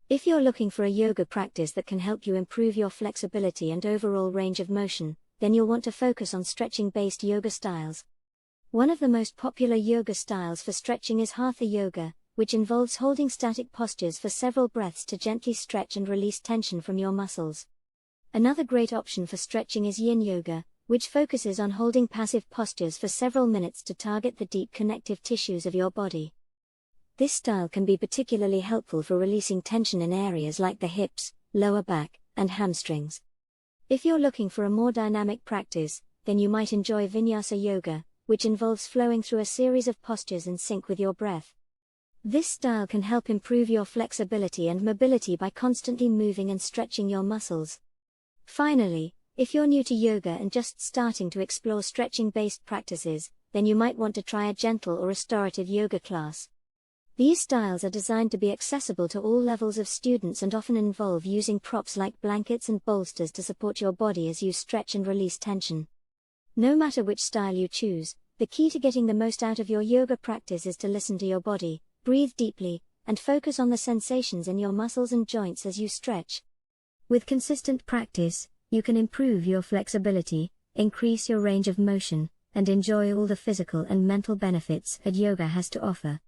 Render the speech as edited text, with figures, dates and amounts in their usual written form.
If you're looking for a yoga practice that can help you improve your flexibility and overall range of motion, then you'll want to focus on stretching-based yoga styles. One of the most popular yoga styles for stretching is Hatha Yoga, which involves holding static postures for several breaths to gently stretch and release tension from your muscles. Another great option for stretching is Yin Yoga, which focuses on holding passive postures for several minutes to target the deep connective tissues of your body. This style can be particularly helpful for releasing tension in areas like the hips, lower back, and hamstrings. If you're looking for a more dynamic practice, then you might enjoy Vinyasa Yoga, which involves flowing through a series of postures in sync with your breath. This style can help improve your flexibility and mobility by constantly moving and stretching your muscles. Finally, if you're new to yoga and just starting to explore stretching-based practices, then you might want to try a gentle or restorative yoga class. These styles are designed to be accessible to all levels of students and often involve using props like blankets and bolsters to support your body as you stretch and release tension. No matter which style you choose, the key to getting the most out of your yoga practice is to listen to your body, breathe deeply, and focus on the sensations in your muscles and joints as you stretch. With consistent practice, you can improve your flexibility, increase your range of motion, and enjoy all the physical and mental benefits that yoga has to offer.